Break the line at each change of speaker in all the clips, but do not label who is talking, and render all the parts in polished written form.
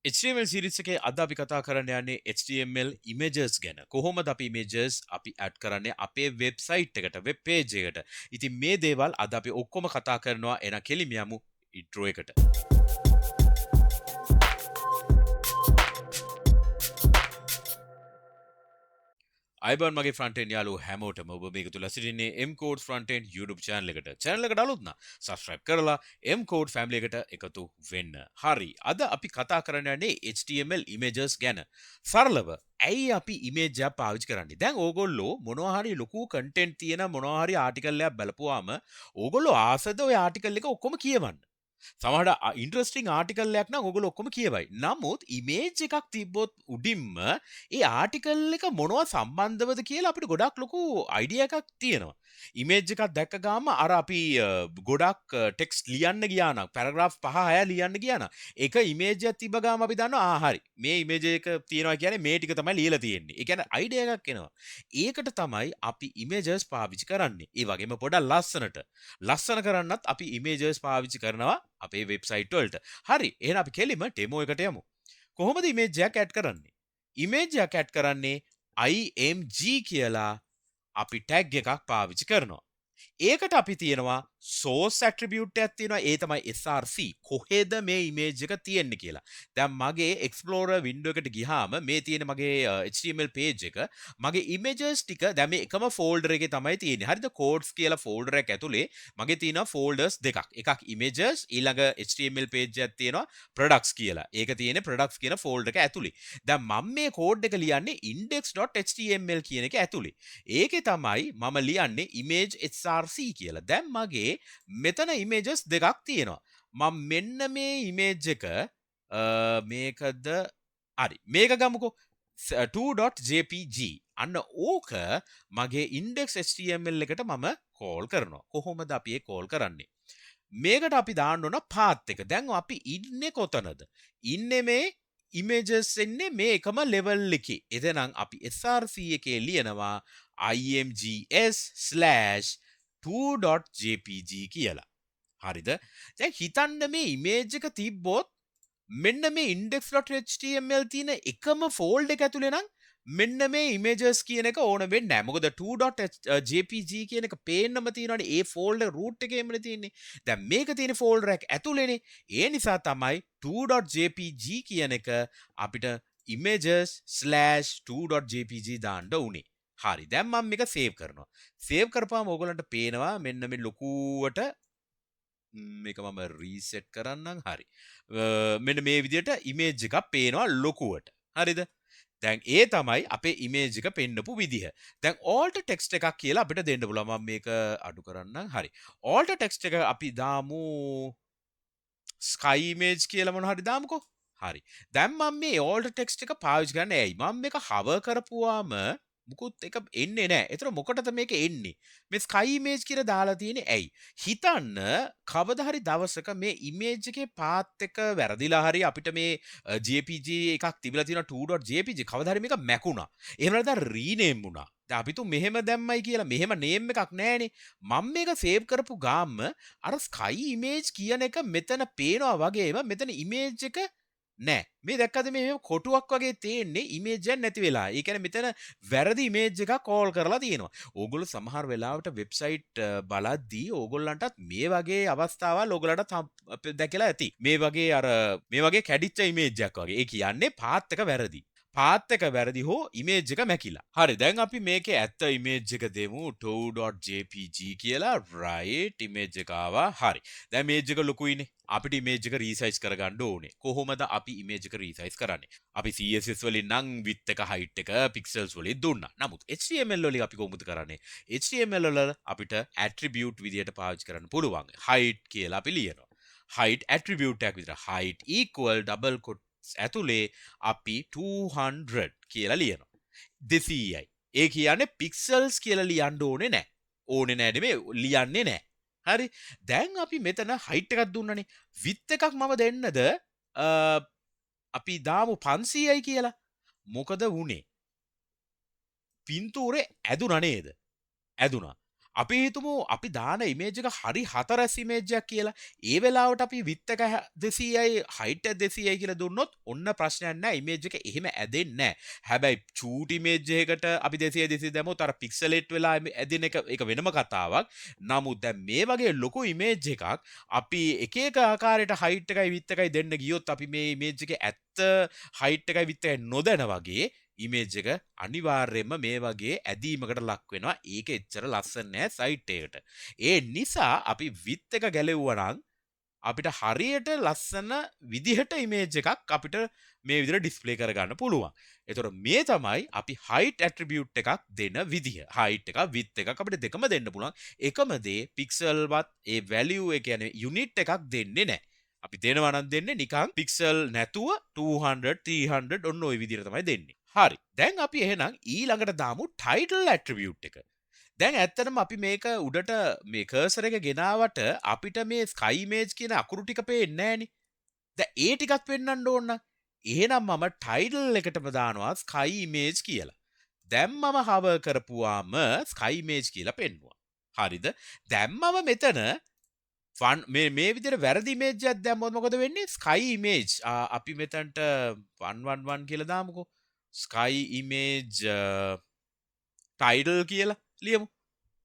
HTML series එකේ අද අපි කතා කරන්න යන්නේ HTML images ගැන. කොහොමද අපි images අපි add කරන්නේ අපේ website එකට, web page එකට. ඉතින් මේ දේවල් අද අපි ඔක්කොම කතා කරනවා. එන කෙලිම යමු intro එකට. අයිබන් මගේ ෆ්‍රන්ටෙන් යාලු හැමෝටම ඔබ මේක තුල සිටින්නේ MCodes Frontend YouTube channel එකට. channel එකට අලුත් නම් subscribe කරලා MCode family එකට එකතු වෙන්න. හරි. අද අපි කතා කරන්න යන්නේ HTML images ගැන. සරලව ඇයි අපි image එක පාවිච්චි කරන්නේ? දැන් ඕගොල්ලෝ මොනවා හරි ලොකු content තියෙන මොනවා හරි article එකක් බලපුවාම ඕගොල්ලෝ ආසද ඔය article එක ඔක්කොම කියවන්න. සමහරට ඉන්ට්‍රස්ටිං ආටිකල් එකක් නම් ඔයගොල්ලෝ ඔක්කොම කියවයි. නමුත් ඉමේජ් එකක් තිබ්බොත් උඩින්ම ඒ ආටිකල් එක මොනවා සම්බන්ධවද කියලා අපිට ගොඩක් ලොකු අයිඩියා එකක් තියෙනවා. ඉමේජ් එකක් දැක්ක ගාම අර අපි ගොඩක් ටෙක්ස්ට් ලියන්න ගියා නම් පැරග්‍රාෆ් 5-6 ලියන්න ගියා නම් ඒක ඉමේජ් එකක් තිබ්බ ගාම අපි දන්නවා හරි. මේ ඉමේජ් එක තියෙනවා කියන්නේ මේ ටික තමයි ලියලා තියෙන්නේ. ඒ කියන්නේ අයිඩියා එකක් එනවා. ඒකට තමයි අපි ඉමේජස් පාවිච්චි කරන්නේ. ඒ වගේම පොඩක් ලස්සන කරන්නත් අපි ඉමේජස් පාවිච්චි කරනවා අපේ වෙබ්සයිට් වලට. හරි. එහෙනම් අපි කෙලිම ඩෙමෝ එකට යමු. කොහොමද ඉමේජ් එකක් ඇඩ් කරන්නේ? ඉමේජ් එකක් ඇඩ් කරන්නේ img කියලා අපි ටැග් එකක් පාවිච්චි කරනවා. ඒකට අපි තියෙනවා source attribute එකක් තියෙනවා. ඒ තමයි src. කොහෙද මේ image එක තියෙන්නේ කියලා. දැන් මගේ explorer window එකට ගියාම මේ තියෙන මගේ HTML page එක මගේ images ටික දැන් මේ එකම folder එකේ තමයි තියෙන්නේ. හරිද? codes කියලා folder එක ඇතුලේ මගේ තියෙනවා folders දෙකක්. එකක් images ඊළඟ HTML page එකක් තියෙනවා products කියලා. ඒක තියෙන්නේ products කියන folder එක ඇතුලේ. දැන් මම මේ code එක ලියන්නේ index.html කියන එක ඇතුලේ. ඒකේ තමයි මම ලියන්නේ image src කියලා. දැන් මගේ මෙතන images දෙකක් තියෙනවා. මම මෙන්න මේ image එක මේකද හරි මේක ගමුකෝ 2.jpg අන්න ඕක මගේ index.html එකට මම කෝල් කරනවා. කොහොමද අපි ඒක කෝල් කරන්නේ? මේකට අපි දාන්න ඕන path එක. දැන් අපි ඉන්නේ කොතනද? ඉන්නේ මේ images එන්නේ මේ එකම level එකේ. එතනම් අපි src එකේ ලියනවා imgs/2.jpg කියලා. හරිද? දැන් හිතන්න මේ image එක තිබ්බොත් මෙන්න මේ index.html තියෙන එකම folder එක ඇතුලේ නම් මෙන්න මේ images කියන එක ඕන වෙන්නේ නැහැ. මොකද 2.jpg කියන එක පේන්නම තියෙනවානේ. ඒ folder root එකේමනේ තියෙන්නේ. දැන් මේක තියෙන folder එක ඇතුලේනේ. ඒ නිසා තමයි 2.jpg කියන එක අපිට images/2.jpg දාන්න උනේ. හරි. දැන් මම මේක සේව් කරනවා. සේව් කරපුවාම ඕගොල්ලන්ට පේනවා මෙන්න මේ ලොකුවට මේක මම රීසෙට් කරන්නම්. හරි. මෙන්න මේ විදිහට ඉමේජ් එකක් පේනවා ලොකුවට. හරිද? දැන් ඒ තමයි අපේ ඉමේජ් එක පෙන්නපු විදිහ. දැන් alt text එකක් කියලා අපිට දෙන්න පුළුවන්. මම මේක අඩු කරන්නම්. හරි. alt text එක අපි දාමු sky image කියලා මොන හරි දාමුකෝ. හරි. දැන් මම මේ alt text එක පාවිච්චි කරන්නේ ඇයි? මම මේක hover කරපුවාම මුකුත් එක එන්නේ නැහැ. ඒතර මොකටද මේක එන්නේ? මේ sky image කියලා දාලා තියෙන්නේ ඇයි? හිතන්න කවදා හරි දවසක මේ image එකේ path එක වැරදිලා හරි අපිට මේ jpg එකක් තිබිලා තියෙන 2.jpg කවදා හරි මේක මැකුණා. එහෙම නැත්නම් rename වුණා. දැන් අපි තු මෙහෙම දැම්මයි කියලා මෙහෙම name එකක් නැහැනේ. මම මේක save කරපු ගාම අර sky image කියන එක මෙතන පේනවා වගේම මෙතන image එක නෑ. මේ දැක්කද මේ කොටුවක් වගේ තියෙන්නේ ඉමේජ් එකක් නැති වෙලා. ඒ කියන්නේ මෙතන වැරදි ඉමේජ් එකක් කෝල් කරලා තියෙනවා. ඕගොල්ලෝ සමහර වෙලාවට වෙබ්සයිට් බලද්දී ඕගොල්ලන්ටත් මේ වගේ අවස්ථාවල් ඕගොල්ලන්ට දැකලා ඇති. මේ වගේ කැඩිච්ච ඉමේජ් එකක් වගේ. ඒ කියන්නේ පාත් එක වැරදි. පාත් එක වැරදි හෝ ඉමේජ් එක මැකිලා. හරි. දැන් අපි මේකේ ඇත්ත ඉමේජ් එක දෙමු 2.jpg කියලා. right ඉමේජ් එක ආවා. හරි. දැන් ඉමේජ් එක ලොකුයිනේ. අපිට ඉමේජ් එක රීසයිස් කරගන්න ඕනේ. කොහොමද අපි ඉමේජ් එක රීසයිස් කරන්නේ? අපි CSS වලින් නම් width එක height එක pixels වලින් දුන්නා. නමුත් HTML වලින් අපි කොහොමද කරන්නේ? HTML වල අපිට attribute විදියට පාවිච්චි කරන්න පුළුවන්. height කියලා අපි ලියනවා. height attribute එකක් විතර height equal double quotes ඇතුලේ අපි 200 කියලා ලියනවා. 200යි. ඒ කියන්නේ pixels කියලා ලියන්න ඕනේ නැහැ. ඕනේ නැහැ නෙමෙයි ලියන්නේ නැහැ. හරි. දැන් අපි මෙතන height එකක් දුන්නනේ. width එකක් මම දෙන්නද අපි දාමු 500යි කියලා. මොකද වුනේ? පින්තූරේ ඇදුනා නේද? ඇදුනා. අපි හිතමු අපි දාන ඉමේජ් එක හරි හතරස් ඉමේජ් එකක් කියලා. ඒ වෙලාවට අපි width එක 200යි height එක 200යි කියලා දුන්නොත් ඔන්න ප්‍රශ්නයක් නැහැ. ඉමේජ් එක එහෙම ඇදෙන්නේ නැහැ. හැබැයි චූටි ඉමේජ් එකකට අපි 200 200 දැම්මොත් අර පික්සලේට් වෙලා ඇදෙන එක ඒක වෙනම කතාවක්. නමුත් දැන් මේ වගේ ලොකු ඉමේජ් එකක් අපි එක එක ආකාරයට height එකයි width එකයි දෙන්න ගියොත් අපි මේ ඉමේජ් එකේ ඇත්ත height එකයි width එකයි නොදැන වගේ ඉමේජ් එක අනිවාර්යයෙන්ම මේ වගේ ඇදීමකට ලක් වෙනවා. ඒක එච්චර ලස්සන නෑ සයිට් එකට. ඒ නිසා අපි width එක ගැලෙව්වා නම් අපිට හරියට ලස්සන විදිහට ඉමේජ් එකක් අපිට මේ විදිහට ඩිස්ප්ලේ කරගන්න පුළුවන්. එතකොට මේ තමයි අපි height attribute එකක් දෙන විදිහ. height එකක් width එකක් අපිට දෙකම දෙන්න පුළුවන්. එකම දේ pixel වත් ඒ value ඒ කියන්නේ unit එකක් දෙන්නේ නැහැ. අපි දෙනවා නම් දෙන්නේ නිකන් pixel නැතුව 200 300 ඔන්න ওই විදිහට තමයි දෙන්නේ. හරි. දැන් අපි එහෙනම් ඊළඟට දාමු title attribute එක. දැන් ඇත්තටම අපි මේක උඩට මේ කර්සර් එක ගෙනාවට අපිට මේ sky image කියන අකුරු ටික පේන්නේ නැහනේ. දැන් ඒ ටිකත් පෙන්වන්න ඕන නම් එහෙනම් මම title එකටම දානවා sky image කියලා. දැන් මම hover කරපුවාම sky image කියලා පෙන්වුවා. හරිද? දැන් මම මෙතන මේ විදිහට වැරදි ඉමේජ් එකක් දැම්මොත් මොකද වෙන්නේ? sky image අපි මෙතනට 111 කියලා දාමුකෝ. sky image title කියලා ලියමු.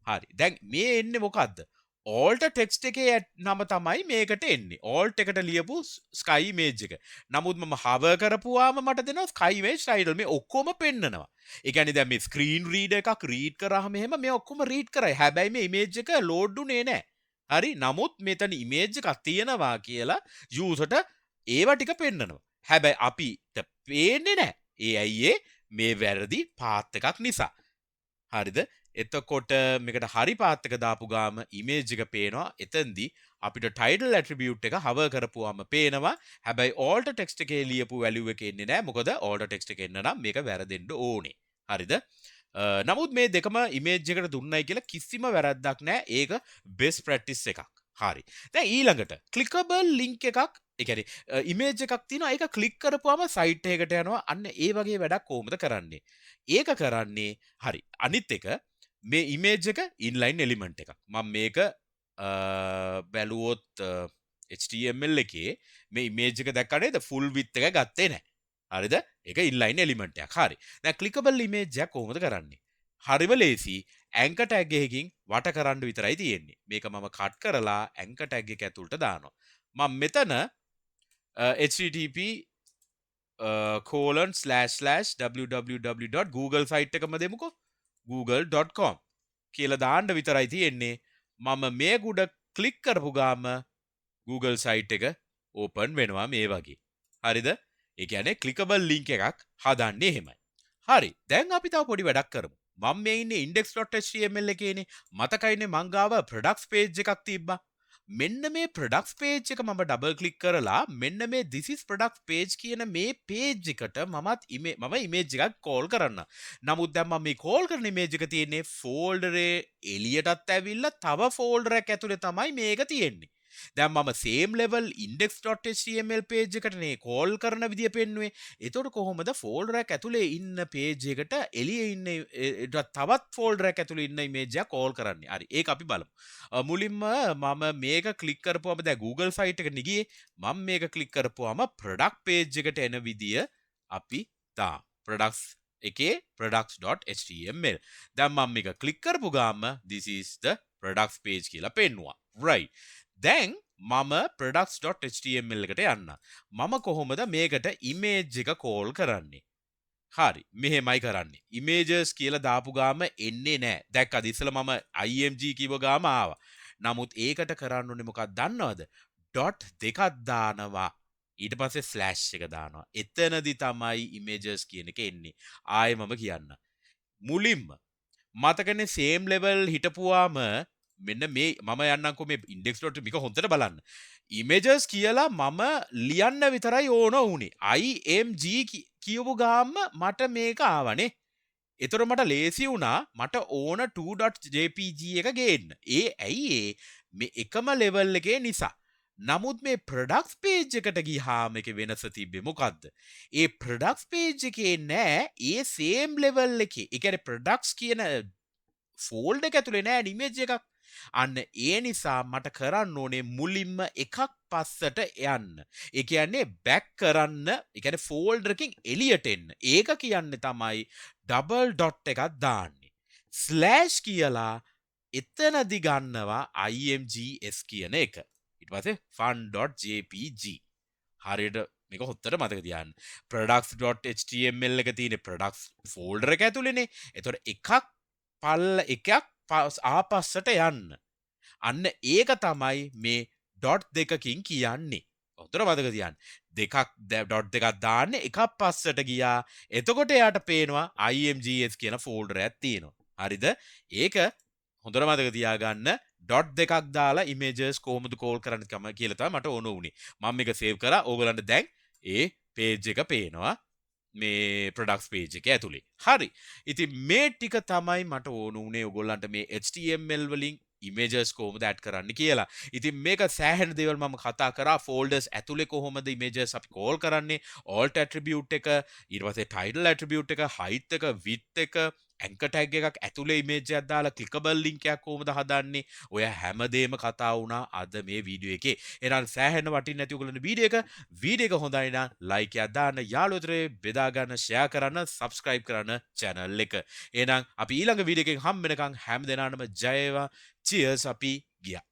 හරි. දැන් මේ එන්නේ මොකද්ද? alt text එකේ නම තමයි මේකට එන්නේ. alt එකට ලියපු sky image එක. නමුත් මම hover කරපුවාම මට දෙනවා sky image title. මේ ඔක්කොම පෙන්නනවා. ඒ කියන්නේ දැන් මේ screen reader එකක් read කරාම එහෙම මේ ඔක්කොම read කරයි. හැබැයි මේ image එක load උනේ නැහැ. හරි. නමුත් මෙතන image එකක් තියෙනවා කියලා user ට ඒව ටික පෙන්නනවා. හැබැයි අපිට පේන්නේ නැහැ. ඒ ඇයි මේ වැරදි පාත් එකක් නිසා. හරිද? එතකොට මේකට හරි පාත් එක දාපු ගාම ඉමේජ් එක පේනවා. එතෙන්දී අපිට title attribute එක hover කරපුවාම පේනවා. හැබැයි alt text එකේ ලියපු value එක එන්නේ නැහැ. මොකද alt text එක එන්න නම් මේක වැරදෙන්න ඕනේ. හරිද? නමුත් මේ දෙකම ඉමේජ් එකට දුන්නයි කියලා කිසිම වැරද්දක් නැහැ. ඒක best practice එකක්. හරි. දැන් ඊළඟට clickable link එකක් ඒ කියන්නේ ඉමේජ් එකක් තියෙනවා. ඒක ක්ලික් කරපුවාම සයිට් එකකට යනවා. අන්න ඒ වගේ වැඩක් කොහොමද කරන්නේ? ඒක කරන්නේ හරි. අනිත් එක මේ ඉමේජ් එක ඉන්ලයින් එලිමන්ට් එකක්. මම මේක බැලුවොත් HTML එකේ මේ ඉමේජ් එක දැක්කා නේද? full width එක ගත්තේ නැහැ. හරිද? ඒක ඉන්ලයින් එලිමන්ට් එකක්. හරි. දැන් clickable image එකක් කොහොමද කරන්නේ? හරිම ලේසි. anchor tag එකකින් වට කරන්න විතරයි තියෙන්නේ. මේක මම කට් කරලා anchor tag එක ඇතුළට දානවා. මම මෙතන http://www.google site එකම දෙමුකෝ. google.com කියලා දාන්න විතරයි තියෙන්නේ. මම මේ උඩ ක්ලික් කරපු ගාම Google site එක open වෙනවා මේ වගේ. හරිද? ඒ කියන්නේ clickable link එකක් හදන්නේ එහෙමයි. හරි. දැන් අපි තව පොඩි වැඩක් කරමු. මම මේ ඉන්නේ index.html එකේනේ. මතකයිනේ මං ගාව products page එකක් තිබ්බා. මෙන්න මේ products page එක මම double click කරලා මෙන්න මේ this is products page කියන මේ page එකට මම image එකක් call කරන්න. නමුත් දැන් මම මේ call කරන image එක තියෙන්නේ folder එළියටත් ඇවිල්ලා තව folder එකක් ඇතුලේ තමයි මේක තියෙන්නේ. දැන් මම same level index.html page එකටනේ call කරන විදිය පෙන්නුවේ. එතකොට කොහොමද folder එක ඇතුලේ ඉන්න page එකට එළියේ ඉන්න තවත් folder එක ඇතුලේ ඉන්න image එක call කරන්නේ. හරි. ඒක අපි බලමු. මුලින්ම මම මේක click කරපුවම දැන් Google site එකට ගියේ. මම මේක click කරපුවම product page එකට එන විදිය අපි දාමු. products එකේ products.html. දැන් මම මේක click කරපු ගාම this is the products page කියලා පෙන්නුවා. right. දැන් මම products.html එකට යන්න. මම කොහොමද මේකට image එක call කරන්නේ? හරි. මෙහෙමයි කරන්නේ. images කියලා දාපු ගාම එන්නේ නැහැ. දැක්කද? ඉස්සෙල්ලා මම img කිව්ව ගාම ආවා. නමුත් ඒකට කරන්න ඕනේ මොකක්ද දන්නවද? dot දෙකක් දානවා. ඊට පස්සේ slash එක දානවා. එතනදි තමයි images කියන එක එන්නේ. ආයෙ මම කියන්න. මුලින්ම මතකනේ same level හිටපුවාම මෙන්න මේ මම යන්නම්කෝ මේ index.මේක හොඳට බලන්න. images කියලා මම ලියන්න විතරයි ඕන වුනේ. img කියවපු ගාම මට මේක ආවනේ. ඒතර මට ලේසි වුණා මට ඕන 2.jpg එක ගේන්න. ඇයි මේ එකම level එකේ නිසා. නමුත් මේ products page එකට ගියාම එක වෙනස තිබ්බේ මොකද්ද? ඒ products page එකේ නෑ ඒ same level එකේ. ඒ කියන්නේ products කියන ෆෝල්ඩර් එක ඇතුලේ නෑ ඉමේජ් එකක්. අන්න ඒ නිසා මට කරන්න ඕනේ මුලින්ම එකක් පස්සට යන්න. ඒ කියන්නේ බැක් කරන්න, ඒ කියන්නේ ෆෝල්ඩර් එකකින් එළියට එන්න. ඒක කියන්නේ තමයි ඩබල් ඩොට් එකක් දාන්නේ. ස්ලෑෂ් කියලා එතනදි ගන්නවා imgs කියන එක. ඊට පස්සේ fun.jpg. හරියට මේක හොත්තට මතක තියාගන්න. products.html එක තියෙන products ෆෝල්ඩර් එක ඇතුළේනේ. එතකොට එකක් ආපස්සට යන්න. අන්න ඒක තමයි මේ ඩොට් දෙකකින් කියන්නේ. හොඳට මතක තියාගන්න. ඩොට් දෙකක් දාන්නේ එකක් පස්සට ගියා. එතකොට එයාට පේනවා imgs කියන ෆෝල්ඩර් එකක් තියෙනවා. හරිද? ඒක හොඳට මතක තියාගන්න. ඩොට් දෙකක් දාලා ඉමේජස් කොහොමද කෝල් කරන්න කියලා තමයි මට ඕන වුණේ. මම මේක සේව් කරා. ඕගලන්ට දැන් ඒ පේජ් එක පේනවා. මේ ප්‍රොඩක්ට්ස් පේජ් එක ඇතුලේ. හරි. ඉතින් මේ ටික තමයි මට ඕන උනේ ඔයගොල්ලන්ට මේ HTML වලින් ඉමේජස් කොහොමද ඇඩ් කරන්න කියලා. ඉතින් මේක සෑහෙන දේවල් මම කතා කරා. ෆෝල්ඩර්ස් ඇතුලේ කොහොමද ඉමේජස් අපි කෝල් කරන්නේ, alt attribute එක, ඊට පස්සේ title attribute එක, height එක, width එක, anchor tag එකක් ඇතුලේ ඉමේජ් එකක් දාලා clickable link එකක් කොහොමද හදන්නේ. ඔය හැමදේම කතා වුණා අද මේ වීඩියෝ එකේ. එහෙනම් සෑහෙන වටින්නේ නැති ඔයගොල්ලෝ වීඩියෝ එක හොඳයි නම් like එකක් දාන්න, යාළුවෝතරේ බෙදා ගන්න, share කරන්න, subscribe කරන්න channel එක. එහෙනම් අපි ඊළඟ වීඩියෝ එකකින් හම්බ වෙනකන් හැම දිනාටම ජය වේවා. Cheers අපි ගියා.